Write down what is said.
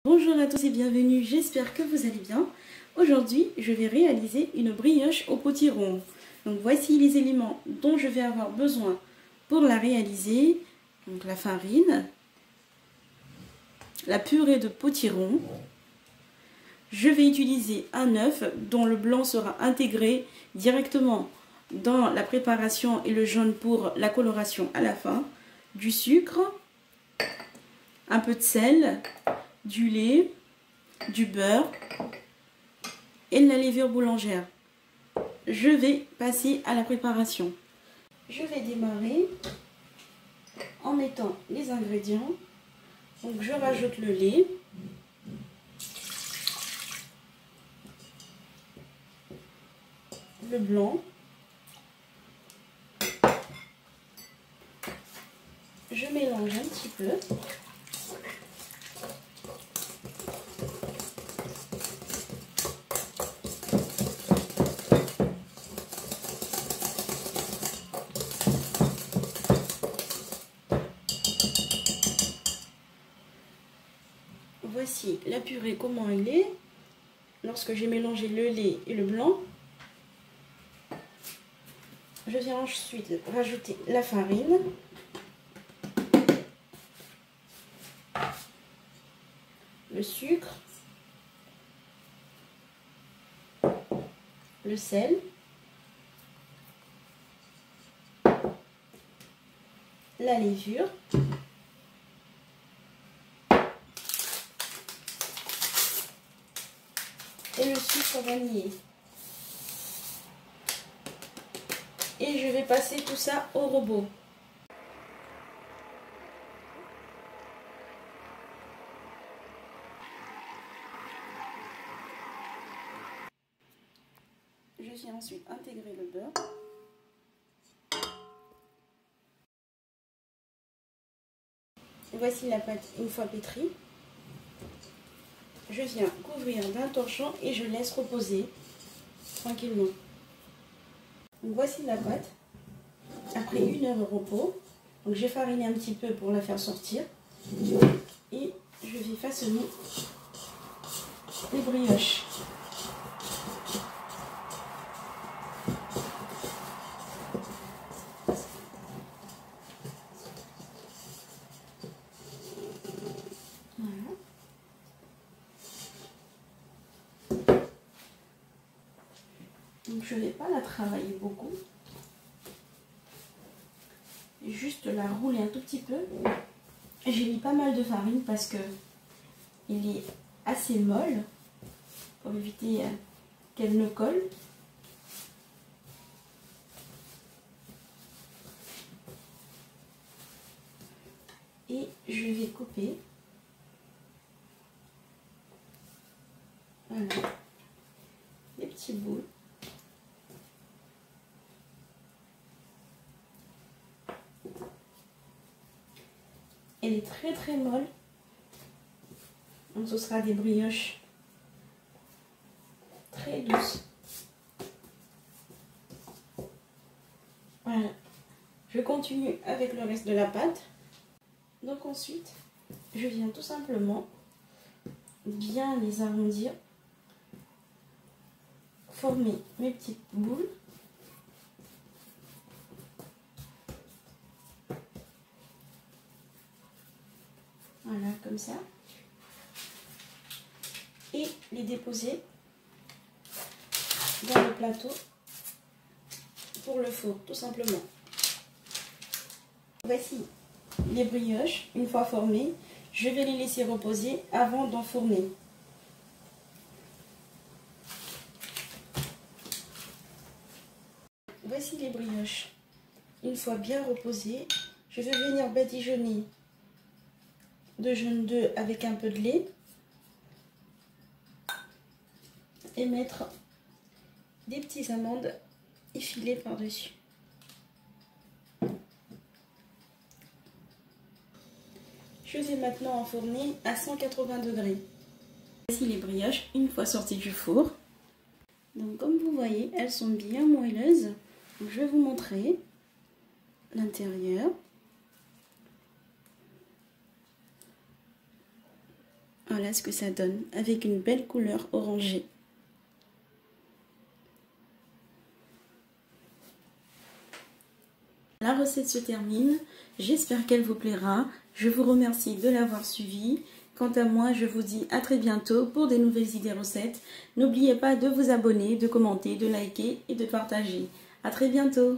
Bonjour à tous et bienvenue, j'espère que vous allez bien. Aujourd'hui, je vais réaliser une brioche au potiron. Donc voici les éléments dont je vais avoir besoin pour la réaliser. Donc la farine, la purée de potiron. Je vais utiliser un œuf dont le blanc sera intégré directement dans la préparation et le jaune pour la coloration à la fin. Du sucre, un peu de sel, du lait, du beurre et de la levure boulangère. Je vais passer à la préparation. Je vais démarrer en mettant les ingrédients. Donc je rajoute le lait, le blanc, je mélange un petit peu. Voici la purée comment elle est. Lorsque j'ai mélangé le lait et le blanc, je viens ensuite rajouter la farine, le sucre, le sel, la levure, et le sucre vanillé. Et je vais passer tout ça au robot. Je viens ensuite intégrer le beurre. Voici la pâte une fois pétrie. Je viens couvrir d'un torchon et je laisse reposer tranquillement. Donc voici la pâte après 1 heure au repos. Donc j'ai fariné un petit peu pour la faire sortir et je vais façonner les brioches. Voilà. Donc je ne vais pas la travailler beaucoup. Juste la rouler un tout petit peu. J'ai mis pas mal de farine parce que il est assez molle pour éviter qu'elle ne colle. Et je vais couper. Voilà. Des petits bouts. Elle est très très molle. Donc ce sera des brioches très douces. Voilà. Je continue avec le reste de la pâte. Donc ensuite, je viens tout simplement bien les arrondir, former mes petites boules. Voilà, comme ça. Et les déposer dans le plateau pour le four, tout simplement. Voici les brioches, une fois formées. Je vais les laisser reposer avant d'enfourner. Voici les brioches. Une fois bien reposées, je vais venir badigeonner de jaune d'œuf avec un peu de lait et mettre des petites amandes effilées par-dessus. Je vais maintenant enfourner à 180 degrés. Voici les brioches une fois sorties du four. Donc comme vous voyez, elles sont bien moelleuses. Donc, je vais vous montrer l'intérieur. Voilà ce que ça donne avec une belle couleur orangée. La recette se termine. J'espère qu'elle vous plaira. Je vous remercie de l'avoir suivie. Quant à moi, je vous dis à très bientôt pour des nouvelles idées recettes. N'oubliez pas de vous abonner, de commenter, de liker et de partager. À très bientôt.